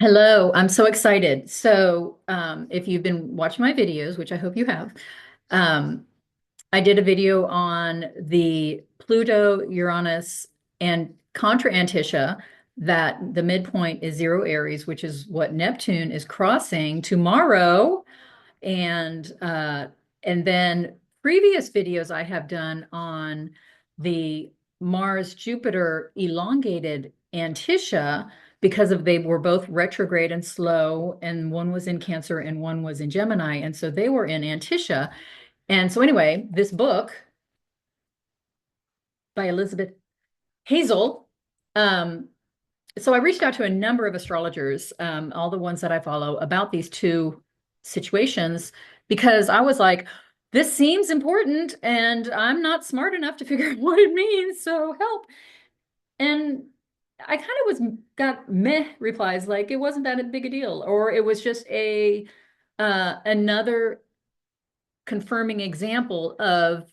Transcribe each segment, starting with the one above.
Hello, I'm so excited. If you've been watching my videos, which I hope you have, um, I did a video on the Pluto, Uranus, and contra Antiscia that the midpoint is zero Aries, which is what Neptune is crossing tomorrow. And uh, and then previous videos I have done on the Mars Jupiter elongated Antiscia because of they were both retrograde and slow, and one was in Cancer and one was in Gemini, and so they were in Antiscia. And so anyway, this book by Elizabeth Hazel. Um, so I reached out to a number of astrologers, all the ones that I follow, about these two situations because I was like, this seems important and I'm not smart enough to figure out what it means. So help. And I kind of was got meh replies like it wasn't that a big a deal, or it was just a another confirming example of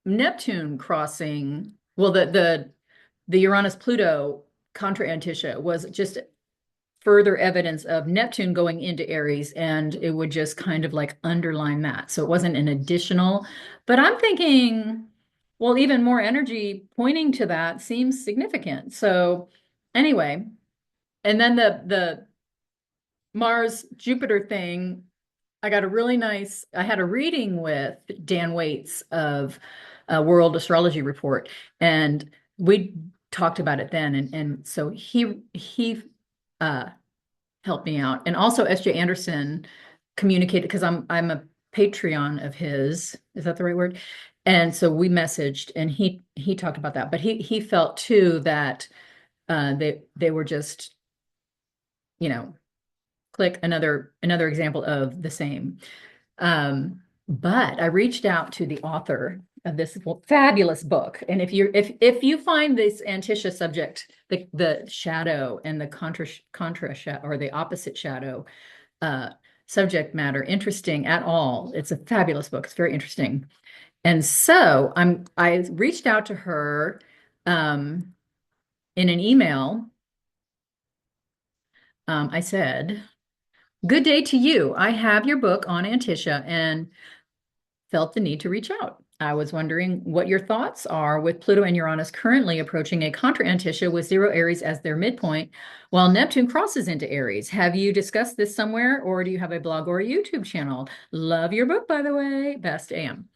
Neptune crossing. Well, the Uranus Pluto contra Antiscia was just further evidence of Neptune going into Aries, and it would just kind of like underline that. So it wasn't an additional, but I'm thinking, well, even more energy pointing to that seems significant. So anyway, and then the Mars Jupiter thing, I had a reading with Dan Waits of World Astrology Report, and we talked about it then, and so he uh helped me out. And also SJ Anderson communicated because I'm a Patreon of his. Is that the right word? And so we messaged and he talked about that. But he felt too that they were just, you know, click another example of the same. But I reached out to the author of this fabulous book. And if you find this Antiscia subject, the shadow and the contra or the opposite shadow uh, subject matter interesting at all, it's a fabulous book. It's very interesting. And so I reached out to her um, in an email. I said, "Good day to you. I have your book on Antiscia and felt the need to reach out. I was wondering what your thoughts are with Pluto and Uranus currently approaching a contra Antiscia with zero Aries as their midpoint, while Neptune crosses into Aries. Have you discussed this somewhere, or do you have a blog or a YouTube channel? Love your book, by the way. Best AM."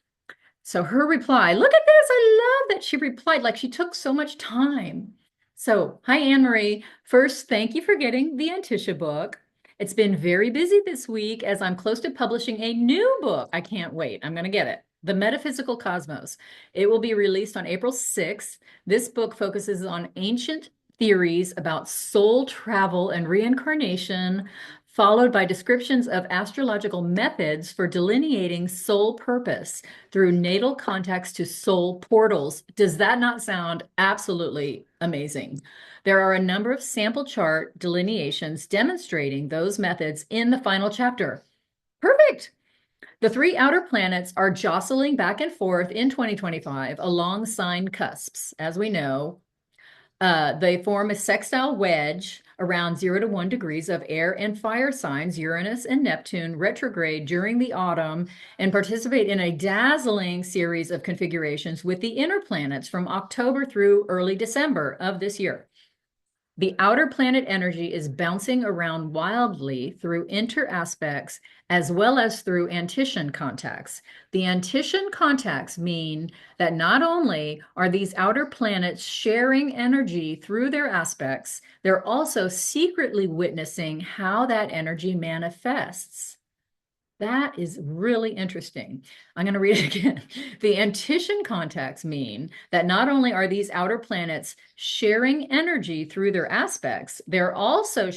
So her reply, look at this. I love that she replied like she took so much time. So, hi, Anne Marie. First, thank you for getting the Antiscia book. It's been very busy this week as I'm close to publishing a new book. I can't wait. I'm going to get it. The Metaphysical Cosmos. It will be released on April 6th. This book focuses on ancient theories about soul travel and reincarnation, followed by descriptions of astrological methods for delineating soul purpose through natal contacts to soul portals. Does that not sound absolutely amazing? There are a number of sample chart delineations demonstrating those methods in the final chapter. Perfect. The three outer planets are jostling back and forth in 2025 along sign cusps. As we know, they form a sextile wedge around 0 to 1 degrees of air and fire signs, Uranus and Neptune, retrograde during the autumn and participate in a dazzling series of configurations with the inner planets from October through early December of this year. The outer planet energy is bouncing around wildly through inter aspects as well as through Antician contacts. The Antician contacts mean that not only are these outer planets sharing energy through their aspects, they're also secretly witnessing how that energy manifests. That is really interesting. I'm going to read it again. The Antician contacts mean that not only are these outer planets sharing energy through their aspects, they're also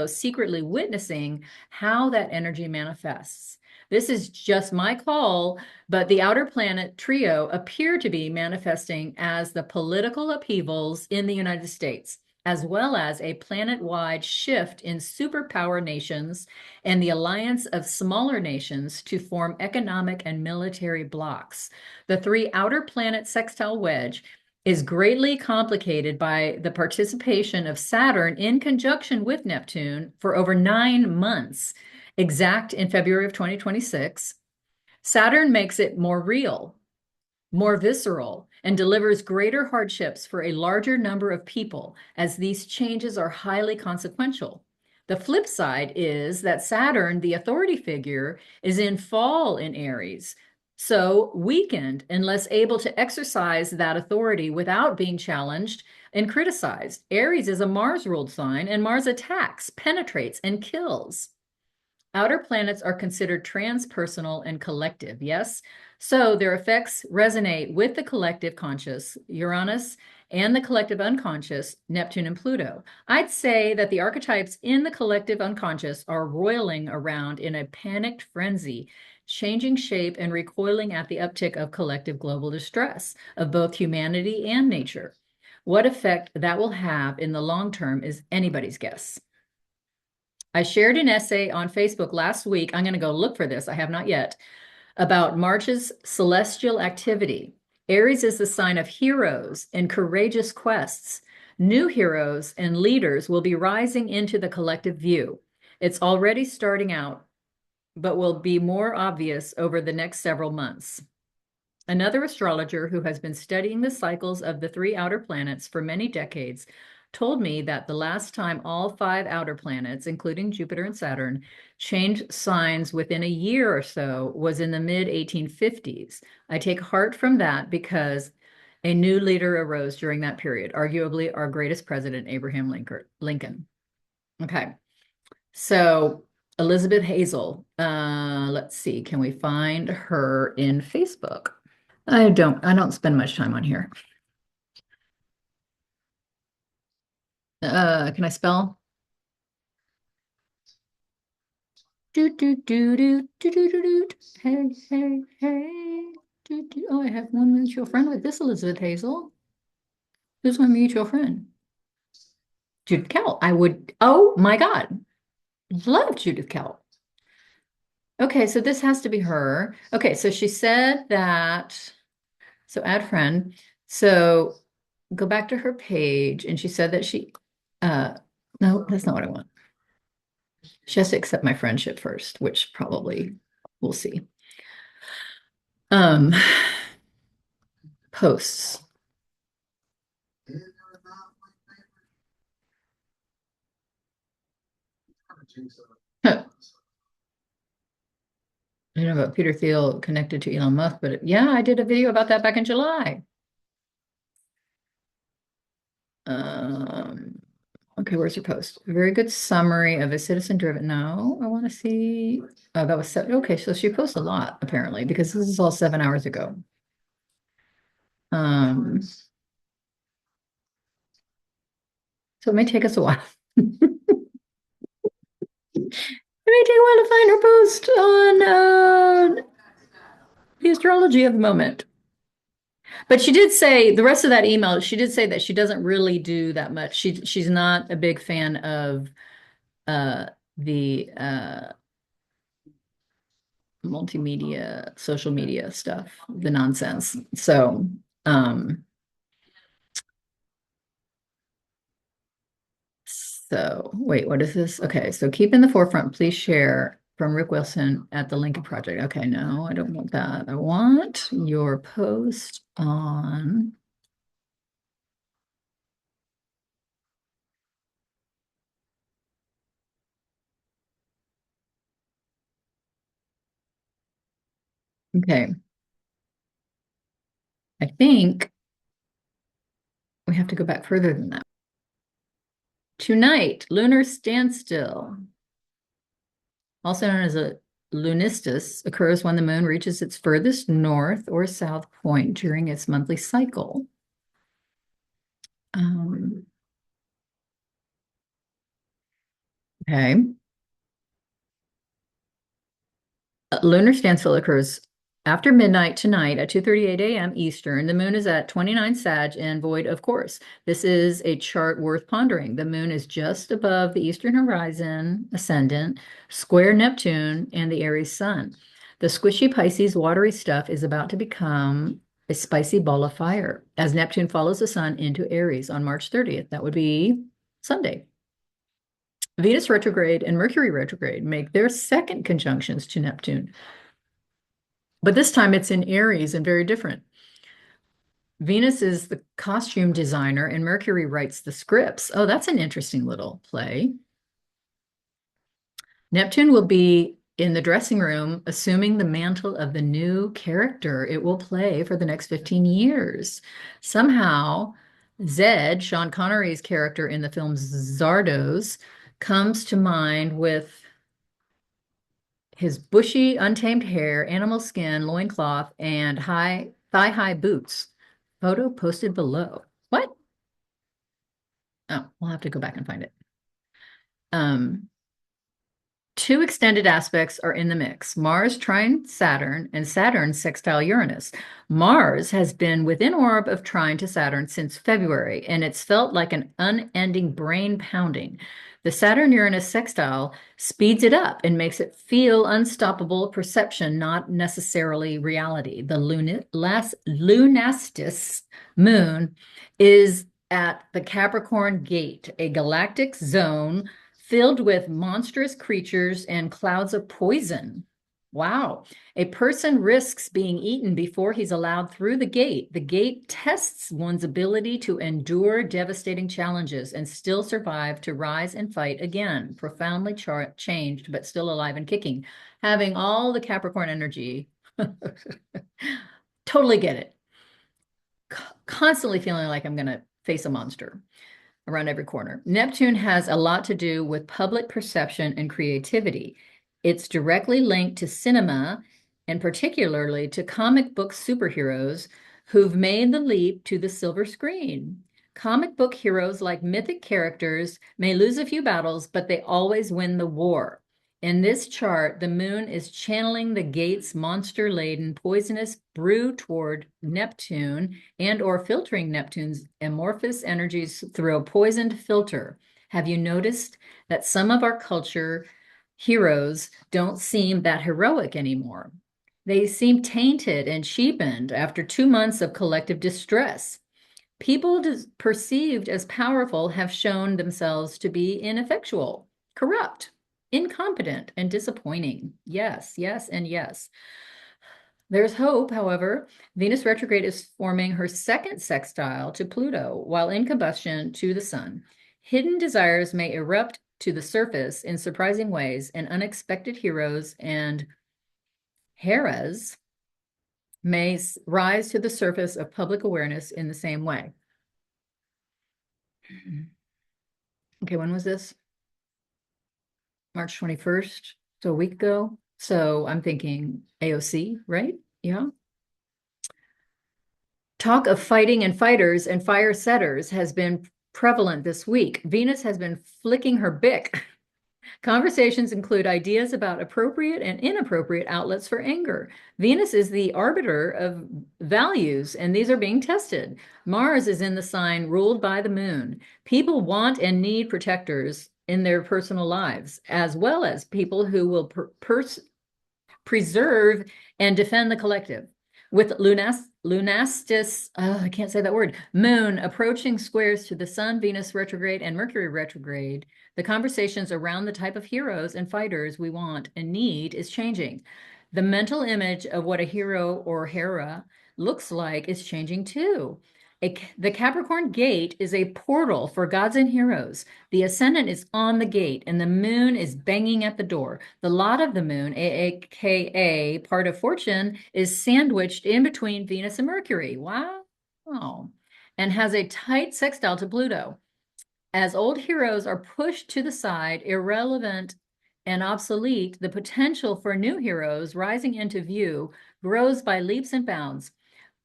secretly witnessing how that energy manifests. This is just my call, but the outer planet trio appear to be manifesting as the political upheavals in the United States, as well as a planet-wide shift in superpower nations and the alliance of smaller nations to form economic and military blocs. The three outer planet sextile wedge is greatly complicated by the participation of Saturn in conjunction with Neptune for over 9 months, exact in February of 2026. Saturn makes it more real, more visceral, and delivers greater hardships for a larger number of people, as these changes are highly consequential. The flip side is that Saturn, the authority figure, is in fall in Aries, so weakened and less able to exercise that authority without being challenged and criticized. Aries is a Mars ruled sign, and Mars attacks, penetrates, and kills. Outer planets are considered transpersonal and collective, yes? So their effects resonate with the collective conscious, Uranus, and the collective unconscious, Neptune and Pluto. I'd say that the archetypes in the collective unconscious are roiling around in a panicked frenzy, changing shape and recoiling at the uptick of collective global distress of both humanity and nature. What effect that will have in the long term is anybody's guess. I shared an essay on Facebook last week. I'm going to go look for this. I have not yet. About March's celestial activity. Aries is the sign of heroes and courageous quests. New heroes and leaders will be rising into the collective view. It's already starting out, but will be more obvious over the next several months. Another astrologer who has been studying the cycles of the three outer planets for many decades told me that the last time all five outer planets, including Jupiter and Saturn, changed signs within a year or so was in the mid 1850s. I take heart from that because a new leader arose during that period, arguably our greatest president, Abraham Lincoln. Okay, so Elizabeth Hazel, let's see, can we find her in Facebook? I don't spend much time on here. Can I spell? Do do do do do do do do. Hey, hey, hey. Do, do. Oh, I have one mutual friend with this Elizabeth Hazel. Who's my mutual friend? Judith Kell. I would, oh my God, love Judith Kell. Okay, so this has to be her. Okay, so she said that, so add friend. So go back to her page, and she said that uh, no, that's not what I want. She has to accept my friendship first, which probably we'll see. Um, posts. Huh. I don't know about Peter Thiel connected to Elon Musk, but yeah, I did a video about that back in July. Um, okay, where's your post? A very good summary of a citizen-driven. No, I want to see. Oh, that was okay. So she posts a lot apparently because this is all 7 hours ago. So it may take us a while. It may take a while to find her post on the astrology of the moment. But she did say the rest of that email, she did say that she doesn't really do that much. She's not a big fan of uh the multimedia, social media stuff, the nonsense. So wait, what is this? Okay, so keep in the forefront, please share from Rick Wilson at the Lincoln Project. Okay, no, I don't want that. I want your post on. Okay, I think we have to go back further than that. Tonight, lunar standstill, also known as a lunistus, occurs when the moon reaches its furthest north or south point during its monthly cycle. Okay. Lunar standstill occurs after midnight tonight at 2:38 a.m. Eastern. The moon is at 29 Sag and void of course. This is a chart worth pondering. The moon is just above the eastern horizon, ascendant, square Neptune, and the Aries sun. The squishy Pisces watery stuff is about to become a spicy ball of fire as Neptune follows the sun into Aries on March 30th. That would be Sunday. Venus retrograde and Mercury retrograde make their second conjunctions to Neptune. But this time it's in Aries and very different. Venus is the costume designer and Mercury writes the scripts. Oh, that's an interesting little play. Neptune will be in the dressing room, assuming the mantle of the new character it will play for the next 15 years. Somehow, Zed, Sean Connery's character in the film Zardoz, comes to mind with his bushy, untamed hair, animal skin, loincloth, and thigh-high boots. Photo posted below. What? Oh, we'll have to go back and find it. Two extended aspects are in the mix. Mars trine Saturn and Saturn sextile Uranus. Mars has been within orb of trine to Saturn since February, and it's felt like an unending brain pounding. The Saturn-Uranus sextile speeds it up and makes it feel unstoppable perception, not necessarily reality. The Lunastis moon is at the Capricorn gate, a galactic zone filled with monstrous creatures and clouds of poison. Wow. A person risks being eaten before he's allowed through the gate. The gate tests one's ability to endure devastating challenges and still survive to rise and fight again. Profoundly changed, but still alive and kicking. Having all the Capricorn energy. Totally get it. Constantly feeling like I'm going to face a monster around every corner. Neptune has a lot to do with public perception and creativity. It's directly linked to cinema and particularly to comic book superheroes who've made the leap to the silver screen. Comic book heroes, like mythic characters, may lose a few battles, but they always win the war. In this chart, the moon is channeling the gate's monster-laden poisonous brew toward Neptune and or filtering Neptune's amorphous energies through a poisoned filter. Have you noticed that some of our culture heroes don't seem that heroic anymore? They seem tainted and cheapened after 2 months of collective distress. People perceived as powerful have shown themselves to be ineffectual, corrupt, incompetent, and disappointing. Yes, yes, and yes. There's hope, however. Venus retrograde is forming her second sextile to Pluto while in combustion to the sun. Hidden desires may erupt to the surface in surprising ways, and unexpected heroes and heras may rise to the surface of public awareness in the same way. Okay, when was this? March 21st, so a week ago. So I'm thinking AOC, right? Yeah. Talk of fighting and fighters and fire setters has been prevalent this week. Venus has been flicking her bick. Conversations include ideas about appropriate and inappropriate outlets for anger. Venus is the arbiter of values, and these are being tested. Mars is in the sign ruled by the moon. People want and need protectors in their personal lives, as well as people who will preserve and defend the collective. With Lunastis, I can't say that word, moon approaching squares to the sun, Venus retrograde, and Mercury retrograde, the conversations around the type of heroes and fighters we want and need is changing. The mental image of what a hero or hera looks like is changing too. The Capricorn gate is a portal for gods and heroes. The ascendant is on the gate and the moon is banging at the door. The lot of the moon, aka part of fortune, is sandwiched in between Venus and Mercury. Wow. And has a tight sextile to Pluto. As old heroes are pushed to the side, irrelevant and obsolete, the potential for new heroes rising into view grows by leaps and bounds.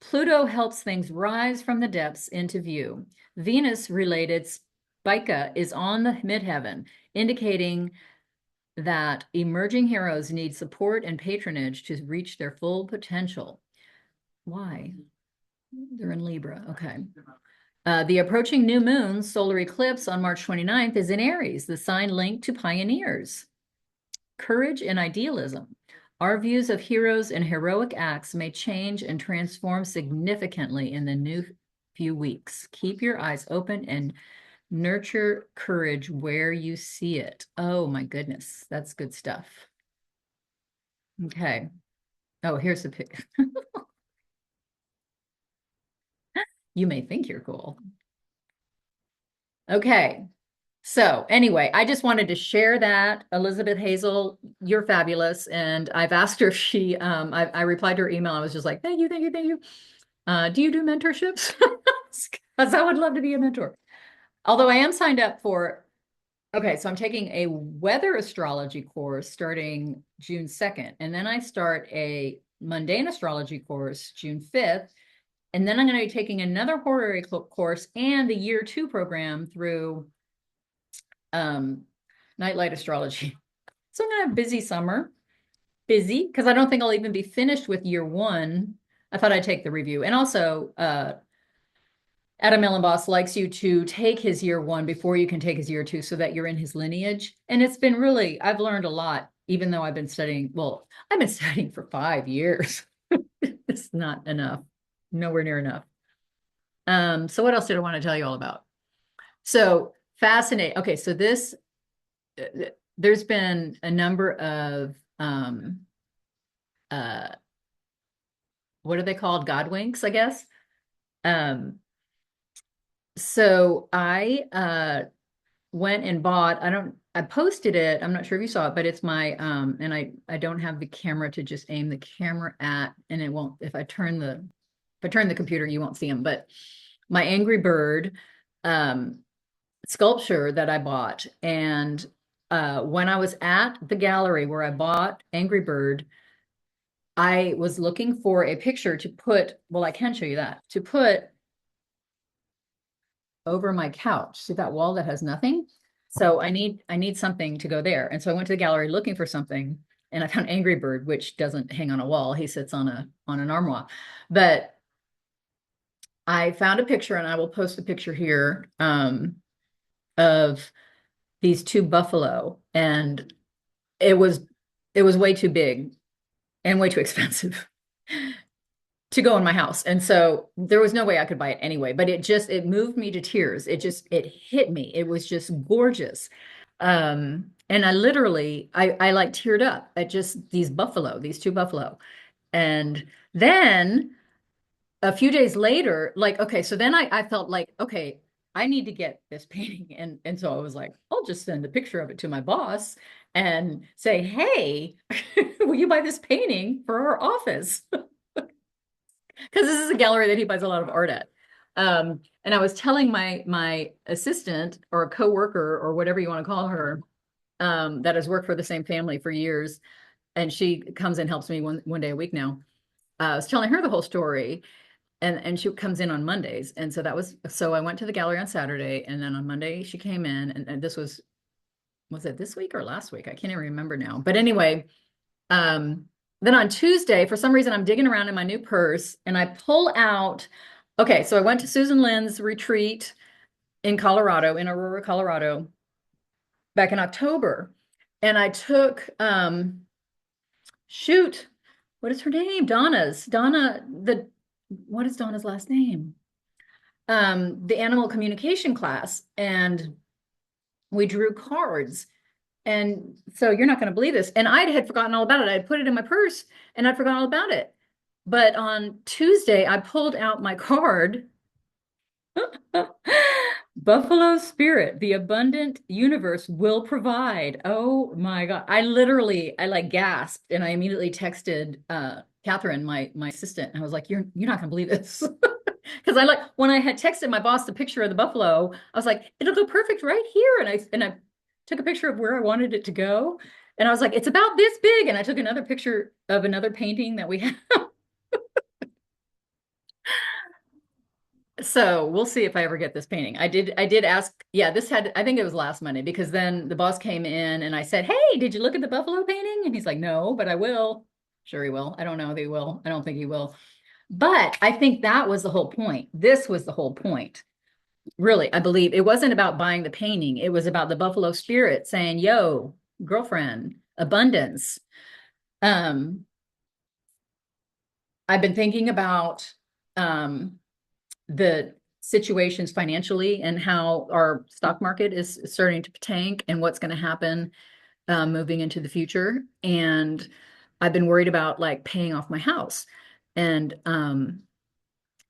Pluto helps things rise from the depths into view. Venus-related Spica is on the midheaven, indicating that emerging heroes need support and patronage to reach their full potential. Why? They're in Libra. Okay. The approaching new moon solar eclipse on March 29th is in Aries, the sign linked to pioneers, courage and idealism. Our views of heroes and heroic acts may change and transform significantly in the new few weeks. Keep your eyes open and nurture courage where you see it. Oh my goodness, that's good stuff. Okay. Oh, here's the pic. You may think you're cool. Okay. So anyway, I just wanted to share that. Elizabeth Hazel, you're fabulous. And I've asked her if she, I replied to her email. I was just like, thank you, thank you, thank you. Do you do mentorships? Because I would love to be a mentor. Although I am signed up for, okay, so I'm taking a weather astrology course starting June 2nd. And then I start a mundane astrology course June 5th. And then I'm going to be taking another horary course and the year 2 program through nightlight astrology. So I'm going to have a busy summer. Busy, because I don't think I'll even be finished with year 1. I thought I'd take the review. And also, Adam Ellenboss likes you to take his year 1 before you can take his year 2 so that you're in his lineage. And it's been really, I've learned a lot, even though I've been studying, well, I've been studying for 5 years. It's not enough, nowhere near enough. So what else did I want to tell you all about? So fascinating. Okay, so this, there's been a number of, what are they called? God winks, I guess. So I went and bought, I posted it. I'm not sure if you saw it, but it's my, and I don't have the camera to just aim the camera at, and it won't, if I turn the computer, you won't see them, but my Angry Bird, sculpture that I bought. And, when I was at the gallery where I bought Angry Bird, I was looking for a picture to put, well, I can show you that, to put over my couch. See that wall that has nothing? So I need something to go there. And so I went to the gallery looking for something, and I found Angry Bird, which doesn't hang on a wall. He sits on an armoire. But I found a picture, and I will post the picture here, of these 2 buffalo, and it was way too big and way too expensive to go in my house. And so there was no way I could buy it anyway, but it moved me to tears. It hit me. It was just gorgeous. And I literally, I like teared up at just these 2 buffalo. And then a few days later, like, okay, so then I felt like, okay, I need to get this painting. And so I was like, I'll just send a picture of it to my boss and say, hey, will you buy this painting for our office? Because this is a gallery that he buys a lot of art at. And I was telling my assistant or a coworker or whatever you want to call her, that has worked for the same family for years, and she comes and helps me one day a week now. I was telling her the whole story, and she comes in on Mondays, and so I went to the gallery on Saturday, and then on Monday she came in, and this was it this week or last week? I can't even remember now. But anyway, then on Tuesday, for some reason, I'm digging around in my new purse and I pull out, okay, so I went to Susan Lynn's retreat in Colorado, in Aurora, Colorado, back in October. And I took, shoot, what is her name? What is Donna's last name? The animal communication class. And we drew cards. And so you're not going to believe this. And I had forgotten all about it. I had put it in my purse and I'd forgotten all about it. But on Tuesday, I pulled out my card. Buffalo Spirit, the abundant universe will provide. Oh my God. I like gasped, and I immediately texted Catherine, my assistant. And I was like, you're not going to believe this. Because when I had texted my boss the picture of the buffalo, I was like, it'll go perfect right here. And I took a picture of where I wanted it to go. And I was like, it's about this big. And I took another picture of another painting that we have. So we'll see if I ever get this painting. I did ask, yeah, I think it was last Monday, because then the boss came in and I said, hey, did you look at the buffalo painting? And he's like, no, but I will. Sure he will. I don't know if he will. I don't think he will. But I think that was the whole point. This was the whole point. Really, I believe it wasn't about buying the painting. It was about the Buffalo Spirit saying, yo, girlfriend, abundance. Um, I've been thinking about um, the situations financially and how our stock market is starting to tank and what's going to happen moving into the future. And I've been worried about like paying off my house. And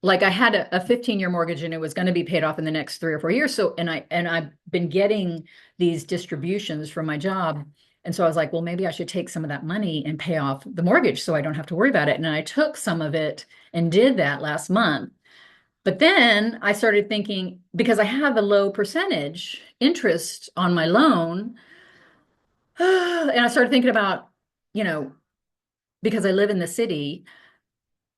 like I had a 15-year mortgage and it was going to be paid off in the next 3 or 4 years. So, I've been getting these distributions from my job. And so I was like, well, maybe I should take some of that money and pay off the mortgage so I don't have to worry about it. And I took some of it and did that last month. But then I started thinking, because I have a low percentage interest on my loan, and I started thinking about, you know, because I live in the city,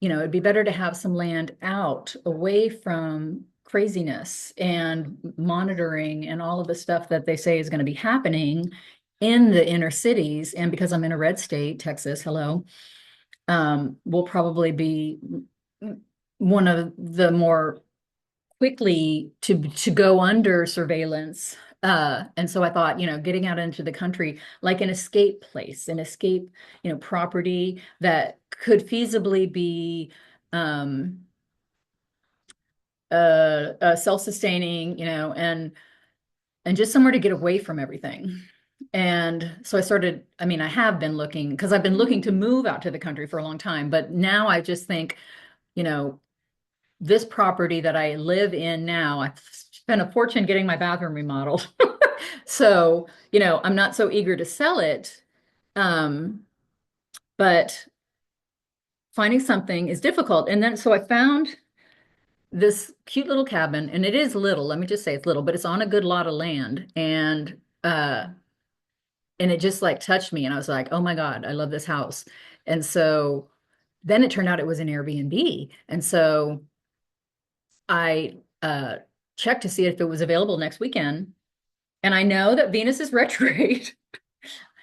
it'd be better to have some land out away from craziness and monitoring and all of the stuff that they say is going to be happening in the inner cities. And because I'm in a red state, Texas, hello, will probably be one of the more quickly to go under surveillance. And so I thought, getting out into the country, like an escape place, an escape, property that could feasibly be um, self-sustaining, and just somewhere to get away from everything. And so I mean, I have been looking because I've been looking to move out to the country for a long time, but now I just think, you know, this property that I live in now, I've spent a fortune getting my bathroom remodeled. So, I'm not so eager to sell it. Um, but finding something is difficult. And then so I found this cute little cabin, and it is little, let me just say it's little, but it's on a good lot of land. And it just like touched me. And I was like, oh my God, I love this house. And so then it turned out it was an Airbnb. And so I checked to see if it was available next weekend. And I know that Venus is retrograde.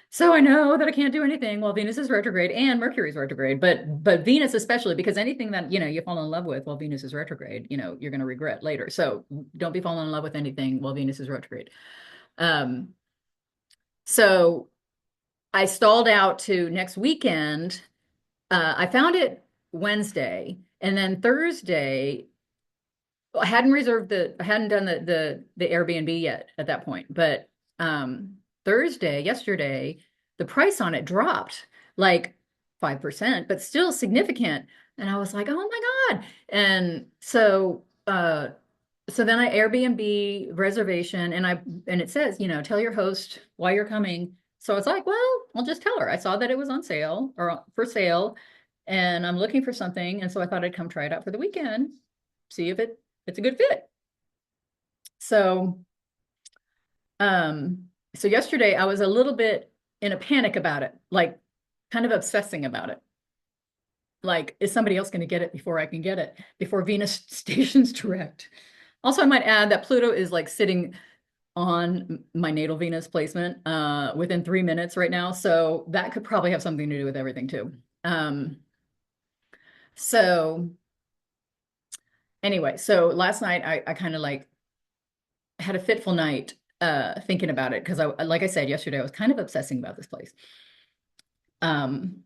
So I know that I can't do anything while Venus is retrograde and Mercury is retrograde, but Venus especially, because anything that, you fall in love with while Venus is retrograde, you're going to regret later. So don't be falling in love with anything while Venus is retrograde. Um, so I stalled out to next weekend. I found it Wednesday, and then Thursday I hadn't done the Airbnb yet at that point, but yesterday, the price on it dropped like 5%, but still significant. And I was like, oh my God. And so then I Airbnb reservation, and it says, tell your host why you're coming. So it's like, well, I'll just tell her. I saw that it was on sale or for sale, and I'm looking for something. And so I thought I'd come try it out for the weekend, see if it's a good fit. So, so yesterday I was a little bit in a panic about it, like kind of obsessing about it. Like, is somebody else going to get it before I can get it, before Venus stations direct? Also, I might add that Pluto is like sitting on my natal Venus placement within 3 minutes right now. So that could probably have something to do with everything too. So anyway, so last night I kind of like had a fitful night thinking about it because like I said yesterday, I was kind of obsessing about this place. And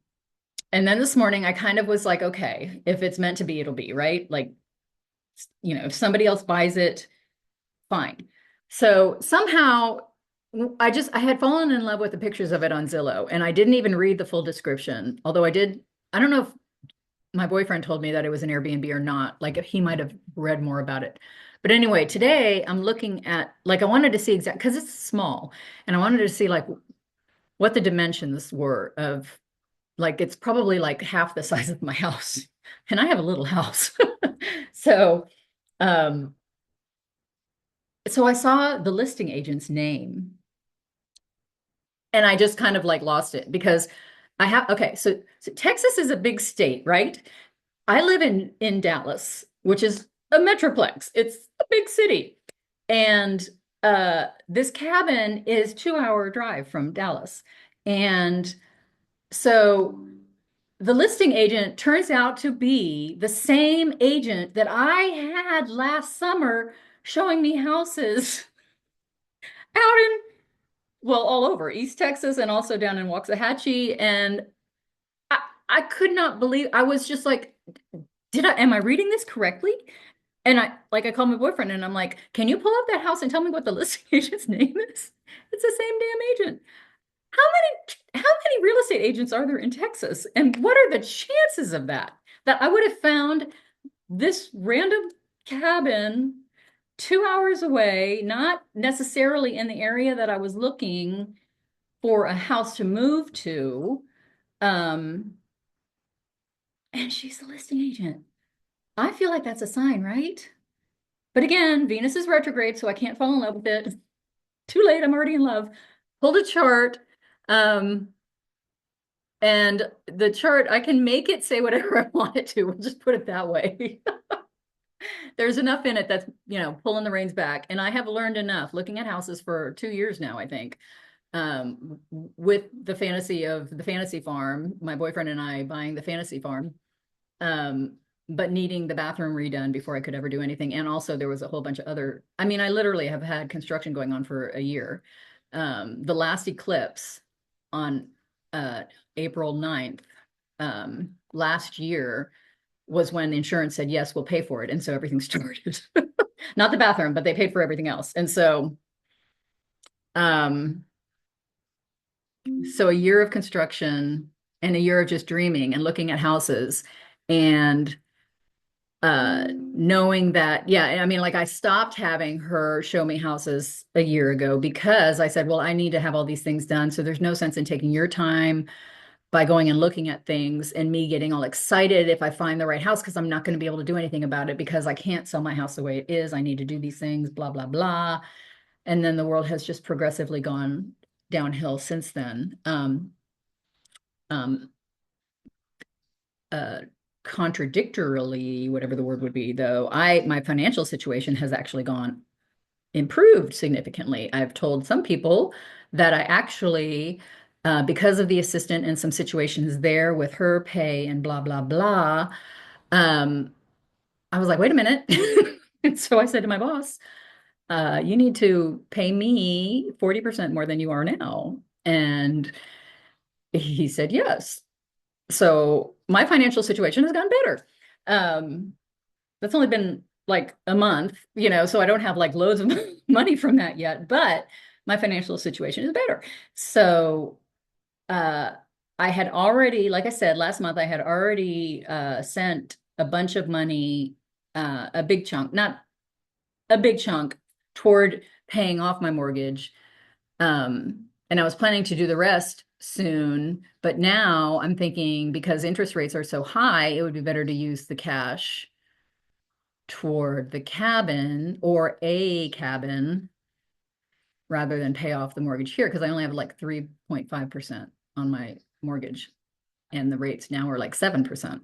then this morning I kind of was like, okay, if it's meant to be, it'll be, right? Like, if somebody else buys it, fine. So somehow I had fallen in love with the pictures of it on Zillow, and I didn't even read the full description. Although I don't know if my boyfriend told me that it was an Airbnb or not. Like, if he might have read more about it. But anyway, today I'm looking at, like, I wanted to see exact, because it's small, and I wanted to see like what the dimensions were of, like, it's probably like half the size of my house, and I have a little house. So, um, so I saw the listing agent's name, and I just kind of like lost it because okay, so Texas is a big state, right? I live in Dallas, which is a metroplex. It's a big city. And this cabin is 2-hour drive from Dallas. And so the listing agent turns out to be the same agent that I had last summer showing me houses out in, well, all over East Texas and also down in Waxahachie. And I could not believe, I was just like, am I reading this correctly? And I called my boyfriend and I'm like, can you pull up that house and tell me what the listing agent's name is? It's the same damn agent. How many real estate agents are there in Texas? And what are the chances of that? That I would have found this random cabin 2 hours away, not necessarily in the area that I was looking for a house to move to. Um, and she's the listing agent. I feel like that's a sign, right? But again, Venus is retrograde, so I can't fall in love with it. Too late, I'm already in love. Pulled a chart. Um, and the chart, I can make it say whatever I want it to. We'll just put it that way. There's enough in it that's, pulling the reins back. And I have learned enough looking at houses for 2 years now, I think. With the fantasy of the fantasy farm, my boyfriend and I buying the fantasy farm, but needing the bathroom redone before I could ever do anything. And also there was a whole bunch of other, I mean, I literally have had construction going on for a year. The last eclipse on April 9th, last year was when insurance said, yes, we'll pay for it. And so everything started. Not the bathroom, but they paid for everything else. And so a year of construction and a year of just dreaming and looking at houses and knowing that, yeah, I mean, like I stopped having her show me houses a year ago because I said, well, I need to have all these things done. So there's no sense in taking your time by going and looking at things and me getting all excited if I find the right house, because I'm not going to be able to do anything about it because I can't sell my house the way it is. I need to do these things, blah, blah, blah. And then the world has just progressively gone downhill since then. Um, Contradictorily, whatever the word would be, though, my financial situation has actually improved significantly. I've told some people that I actually, because of the assistant and some situations there with her pay and blah, blah, blah, um, I was like, wait a minute. And so I said to my boss, you need to pay me 40% more than you are now. And he said, yes. So my financial situation has gotten better. That's only been like a month, so I don't have like loads of money from that yet, but my financial situation is better. So uh, I had already, like I said, last month, I had already sent a bunch of money, a big chunk, not a big chunk, toward paying off my mortgage. And I was planning to do the rest soon, but now I'm thinking because interest rates are so high, it would be better to use the cash toward the cabin or a cabin rather than pay off the mortgage here because I only have like 3.5% on my mortgage and the rates now are like 7%.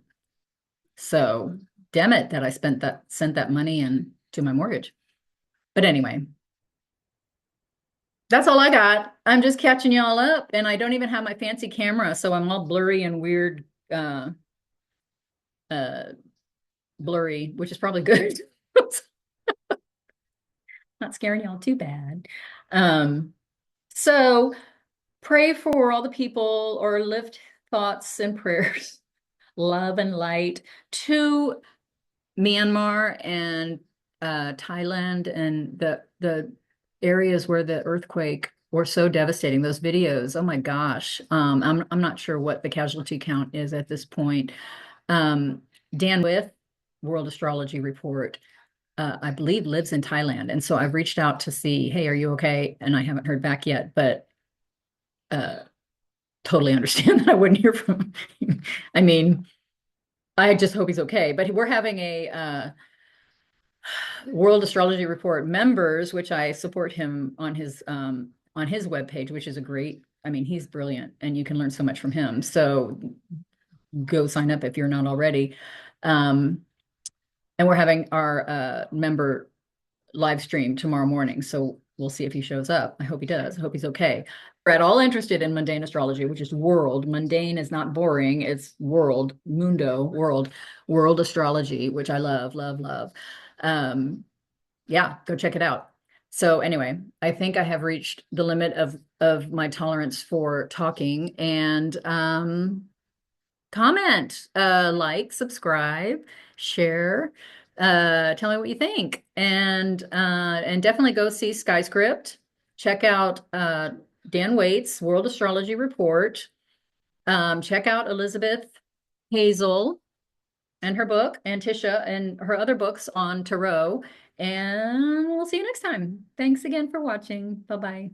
So damn it that I sent that money in to my mortgage. But anyway, that's all I got. I'm just catching y'all up and I don't even have my fancy camera, so I'm all blurry and weird, uh blurry, which is probably good. Not scaring y'all too bad. So pray for all the people or lift thoughts and prayers, love and light to Myanmar and Thailand and the areas where the earthquake were so devastating. Those videos, oh my gosh. I'm not sure what the casualty count is at this point. Dan with World Astrology Report, I believe lives in Thailand. And so I've reached out to see, hey, are you okay? And I haven't heard back yet, but uh, totally understand that I wouldn't hear from him. I mean, I just hope he's okay. But we're having a World Astrology Report members, which I support him on his webpage, which is a great, I mean, he's brilliant and you can learn so much from him. So go sign up if you're not already. And we're having our member live stream tomorrow morning. So we'll see if he shows up. I hope he does. I hope he's okay. We're at all interested in mundane astrology, which is world. Mundane is not boring. It's world, mundo, world astrology, which I love, love, love. Yeah, go check it out. So anyway, I think I have reached the limit of my tolerance for talking and comment, like, subscribe, share, tell me what you think. And definitely go see Skyscript. Check out Dan Waite's World Astrology Report. Check out Elizabeth Hazel and her book, and Tisha and her other books on tarot. And we'll see you next time. Thanks again for watching. Bye-bye.